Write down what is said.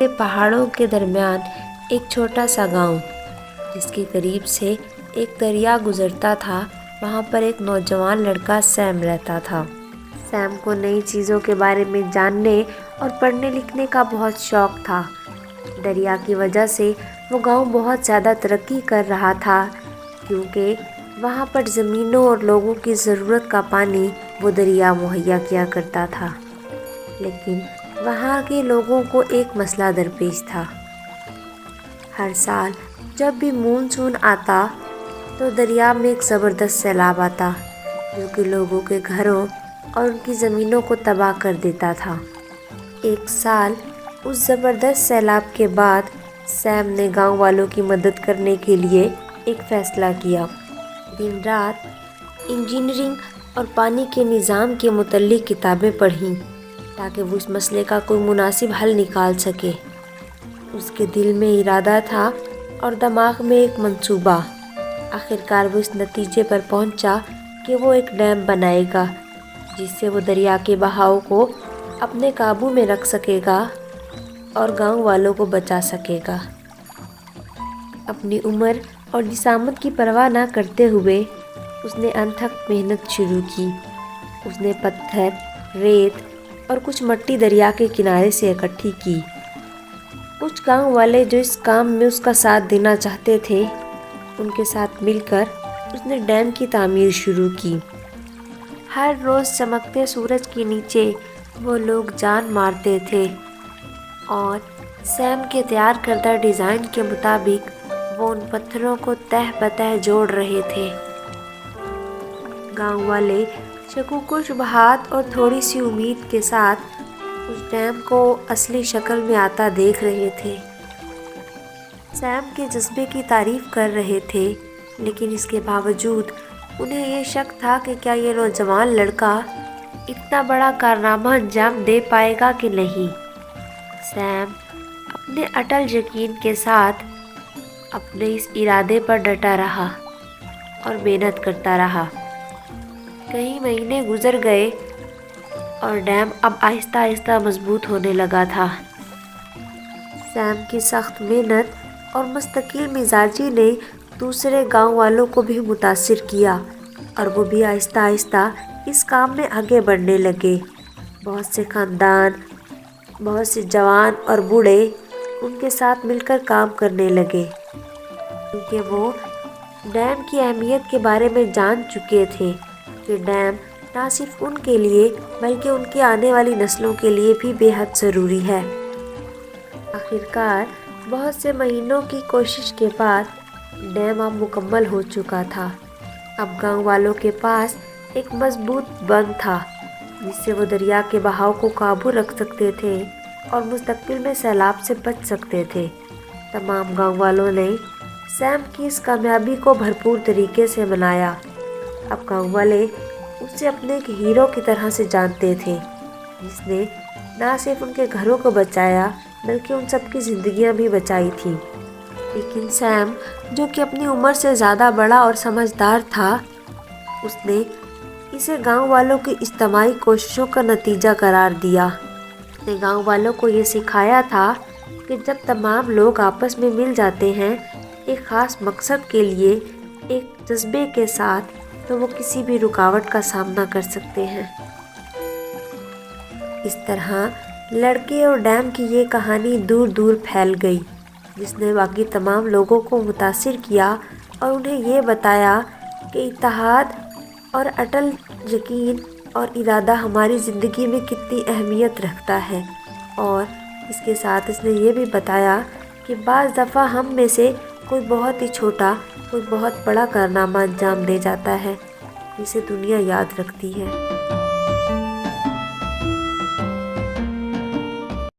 پہاڑوں کے درمیان ایک چھوٹا سا گاؤں جس کے قریب سے ایک دریا گزرتا تھا، وہاں پر ایک نوجوان لڑکا سیم رہتا تھا۔ سیم کو نئی چیزوں کے بارے میں جاننے اور پڑھنے لکھنے کا بہت شوق تھا۔ دریا کی وجہ سے وہ گاؤں بہت زیادہ ترقی کر رہا تھا، کیونکہ وہاں پر زمینوں اور لوگوں کی ضرورت کا پانی وہ دریا مہیا کیا کرتا تھا۔ لیکن وہاں کے لوگوں کو ایک مسئلہ درپیش تھا۔ ہر سال جب بھی مونسون آتا تو دریا میں ایک زبردست سیلاب آتا جو کہ لوگوں کے گھروں اور ان کی زمینوں کو تباہ کر دیتا تھا۔ ایک سال اس زبردست سیلاب کے بعد سیم نے گاؤں والوں کی مدد کرنے کے لیے ایک فیصلہ کیا۔ دن رات انجینئرنگ اور پانی کے نظام کے متعلق کتابیں پڑھیں تاکہ وہ اس مسئلے کا کوئی مناسب حل نکال سکے۔ اس کے دل میں ارادہ تھا اور دماغ میں ایک منصوبہ۔ آخرکار وہ اس نتیجے پر پہنچا کہ وہ ایک ڈیم بنائے گا جس سے وہ دریا کے بہاؤ کو اپنے قابو میں رکھ سکے گا اور گاؤں والوں کو بچا سکے گا۔ اپنی عمر اور جسامت کی پرواہ نہ کرتے ہوئے اس نے انتھک محنت شروع کی۔ اس نے پتھر، ریت اور کچھ مٹی دریا کے کنارے سے اکٹھی کی۔ کچھ گاؤں والے جو اس کام میں اس کا ساتھ دینا چاہتے تھے، ان کے ساتھ مل کر اس نے ڈیم کی تعمیر شروع کی۔ ہر روز چمکتے سورج کے نیچے وہ لوگ جان مارتے تھے اور سیم کے تیار کردہ ڈیزائن کے مطابق وہ ان پتھروں کو تہ بتہ جوڑ رہے تھے۔ گاؤں والے شکوک و شبہات اور تھوڑی سی امید کے ساتھ اس ڈیم کو اصلی شکل میں آتا دیکھ رہے تھے۔ سیم کے جذبے کی تعریف کر رہے تھے، لیکن اس کے باوجود انہیں یہ شک تھا کہ کیا یہ نوجوان لڑکا اتنا بڑا کارنامہ انجام دے پائے گا کہ نہیں۔ سیم اپنے اٹل یقین کے ساتھ اپنے اس ارادے پر ڈٹا رہا اور محنت کرتا رہا۔ کئی مہینے گزر گئے اور ڈیم اب آہستہ آہستہ مضبوط ہونے لگا تھا۔ سیم کی سخت محنت اور مستقل مزاجی نے دوسرے گاؤں والوں کو بھی متاثر کیا اور وہ بھی آہستہ آہستہ اس کام میں آگے بڑھنے لگے۔ بہت سے خاندان، بہت سے جوان اور بوڑھے ان کے ساتھ مل کر کام کرنے لگے، کیونکہ وہ ڈیم کی اہمیت کے بارے میں جان چکے تھے کہ ڈیم نہ صرف ان کے لیے بلکہ ان کی آنے والی نسلوں کے لیے بھی بے حد ضروری ہے۔ آخرکار بہت سے مہینوں کی کوشش کے بعد ڈیم اب مکمل ہو چکا تھا۔ اب گاؤں والوں کے پاس ایک مضبوط بند تھا جس سے وہ دریا کے بہاؤ کو قابو رکھ سکتے تھے اور مستقبل میں سیلاب سے بچ سکتے تھے۔ تمام گاؤں والوں نے سیم کی اس کامیابی کو بھرپور طریقے سے منایا۔ اب گاؤں والے اسے اپنے ایک ہیرو کی طرح سے جانتے تھے جس نے نہ صرف ان کے گھروں کو بچایا بلکہ ان سب کی زندگیاں بھی بچائی تھیں۔ لیکن سیم، جو کہ اپنی عمر سے زیادہ بڑا اور سمجھدار تھا، اس نے اسے گاؤں والوں کی اجتماعی کوششوں کا نتیجہ قرار دیا۔ اس نے گاؤں والوں کو یہ سکھایا تھا کہ جب تمام لوگ آپس میں مل جاتے ہیں ایک خاص مقصد کے لیے، ایک جذبے کے ساتھ، تو وہ کسی بھی رکاوٹ کا سامنا کر سکتے ہیں۔ اس طرح لڑکے اور ڈیم کی یہ کہانی دور دور پھیل گئی، جس نے باقی تمام لوگوں کو متاثر کیا اور انہیں یہ بتایا کہ اتحاد اور اٹل یقین اور ارادہ ہماری زندگی میں کتنی اہمیت رکھتا ہے۔ اور اس کے ساتھ اس نے یہ بھی بتایا کہ بعض دفعہ ہم میں سے کوئی بہت ہی چھوٹا، کوئی بہت بڑا کارنامہ انجام دے جاتا ہے جسے دنیا یاد رکھتی ہے۔